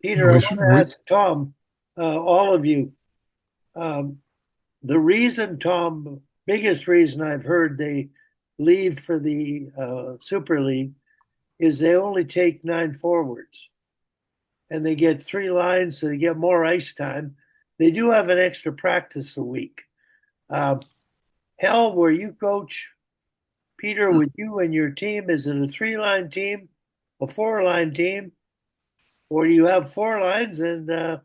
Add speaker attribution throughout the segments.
Speaker 1: Peter, I
Speaker 2: We,
Speaker 1: want to
Speaker 2: we,
Speaker 1: ask Tom, all of you, um, the reason, Tom, biggest reason I've heard they leave for the Super League is they only take nine forwards and they get three lines, so they get more ice time. They do have an extra practice a week. Uh, Hell, where you coach, Peter, with you and your team, is it a three-line team, a four-line team, or do you have four lines and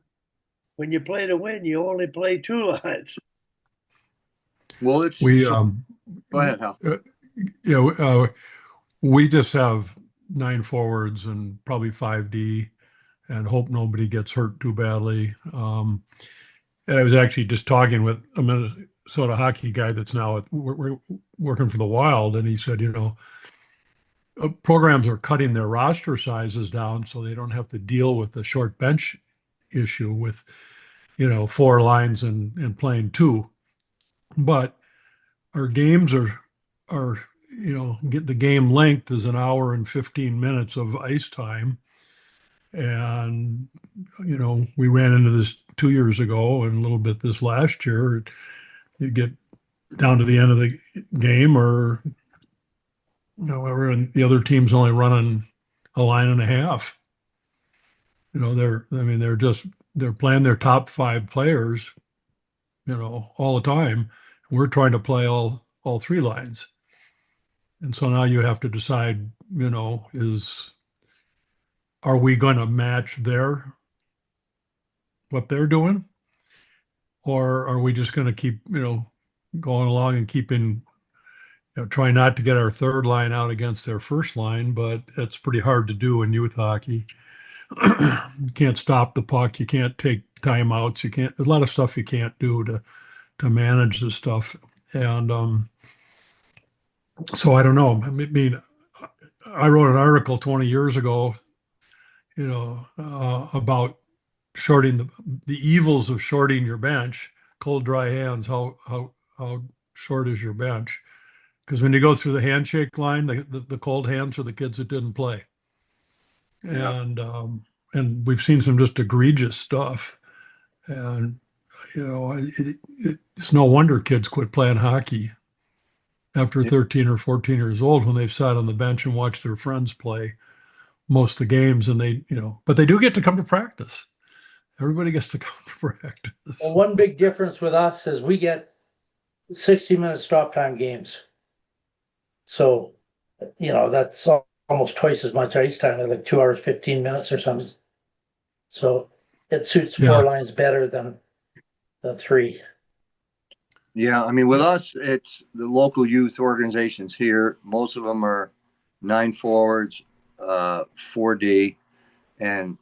Speaker 1: when you play to win, you only play two lines?
Speaker 3: Well, it's
Speaker 2: we
Speaker 3: so. Go ahead, Hal.
Speaker 2: uh, you know, we just have nine forwards and probably 5D and hope nobody gets hurt too badly. And I was actually just talking with a Minnesota hockey guy that's now we're working for the Wild, and he said, programs are cutting their roster sizes down so they don't have to deal with the short bench issue with, four lines and playing two. But our games are get the game length is an hour and 15 minutes of ice time. And, we ran into this 2 years ago and a little bit this last year. You get down to the end of the game or, and the other team's only running a line and a half. They're playing their top five players, all the time. We're trying to play all three lines. And so now you have to decide, are we going to match what they're doing? Or are we just going to keep, going along and keeping, try not to get our third line out against their first line, but it's pretty hard to do in youth hockey. You can't stop the puck. You can't take timeouts. There's a lot of stuff you can't do to manage this stuff. And so I don't know. I mean, I wrote an article 20 years ago, about shorting the evils of shorting your bench. Cold, dry hands. How short is your bench? Because when you go through the handshake line, the cold hands are the kids that didn't play,
Speaker 3: Yeah.
Speaker 2: and we've seen some just egregious stuff. And it's no wonder kids quit playing hockey after
Speaker 3: Yeah.
Speaker 2: 13 or 14 years old when they've sat on the bench and watched their friends play most of the games, and but they do get to come to practice. Everybody gets to come to
Speaker 4: Well,
Speaker 2: practice.
Speaker 4: one big difference with us is we get 60-minute stop time games. So, that's almost twice as much ice time, like 2 hours, 15 minutes or something. So it suits four
Speaker 2: Yeah.
Speaker 4: lines better than the three.
Speaker 3: Yeah, I mean, with us, it's the local youth organizations here. Most of them are nine forwards, 4D, and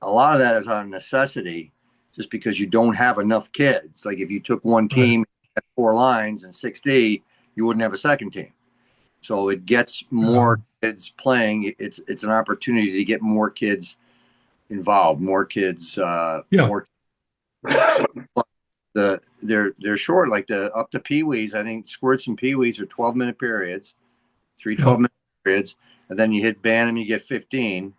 Speaker 3: a lot of that is out of necessity, just because you don't have enough kids. Like if you took one
Speaker 2: Right.
Speaker 3: team at four lines and 6D, you wouldn't have a second team. So it gets more kids playing. It's an opportunity to get more kids involved, more kids,
Speaker 2: Yeah.
Speaker 3: more. They're short, like the up to peewees. I think squirts and peewees are 12-minute periods, three
Speaker 2: Yeah.
Speaker 3: 12-minute periods, and then you hit Bantam, you get 15.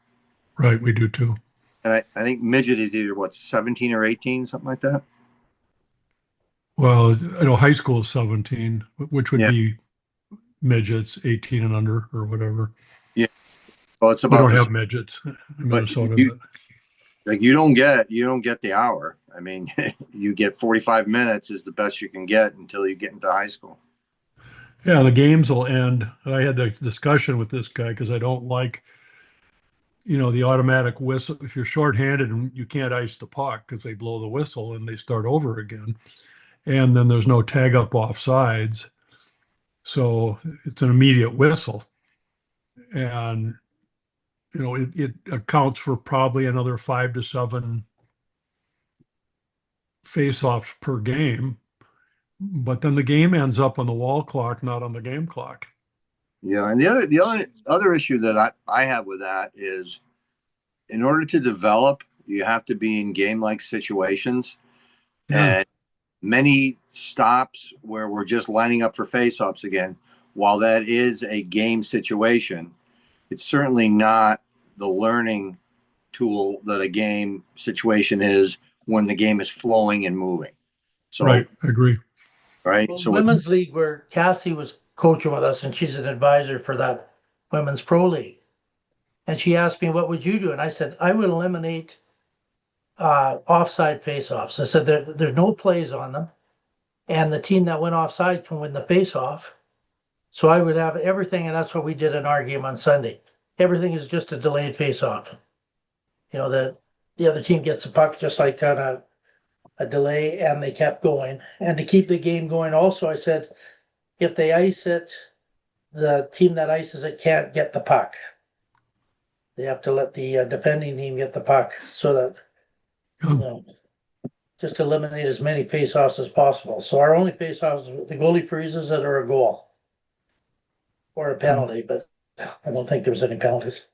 Speaker 2: Right. We do too.
Speaker 3: And I think midget is either what 17 or 18, something like that.
Speaker 2: Well, I know high school is 17, which would
Speaker 3: Yeah,
Speaker 2: be midgets, 18 and under or whatever.
Speaker 3: yeah. Well, it's
Speaker 2: We
Speaker 3: about
Speaker 2: don't
Speaker 3: this,
Speaker 2: have midgets in
Speaker 3: but
Speaker 2: Minnesota,
Speaker 3: you
Speaker 2: but
Speaker 3: like you don't get the hour. I mean, you get 45 minutes is the best you can get until you get into high school.
Speaker 2: yeah, the games will end. I had the discussion with this guy because I don't like, the automatic whistle. If you're shorthanded and you can't ice the puck because they blow the whistle and they start over again, and then there's no tag up off sides, so it's an immediate whistle, and it accounts for probably another 5 to 7 face-offs per game. But then the game ends up on the wall clock, not on the game clock.
Speaker 3: Yeah, and the other issue that I have with that is in order to develop, you have to be in game like situations.
Speaker 2: Yeah.
Speaker 3: And many stops where we're just lining up for face-offs again, while that is a game situation, it's certainly not the learning tool that a game situation is when the game is flowing and moving. So,
Speaker 2: Right, agree.
Speaker 3: right.
Speaker 4: Well,
Speaker 3: So
Speaker 4: women's league where Cassie was coaching with us and she's an advisor for that women's pro league. And she asked me, what would you do? And I said, I would eliminate offside face-offs. I said, there's no plays on them. And the team that went offside can win the face-off. So I would have everything, and that's what we did in our game on Sunday. Everything is just a delayed face-off. You know, the other team gets the puck just like on a delay, and they kept going. And to keep the game going also, I said, if they ice it, the team that ices it can't get the puck. They have to let the defending team get the puck so that, you know, just eliminate as many face-offs as possible. So our only face-offs, the goalie freezes it or a goal or a penalty, but I don't think there's any penalties.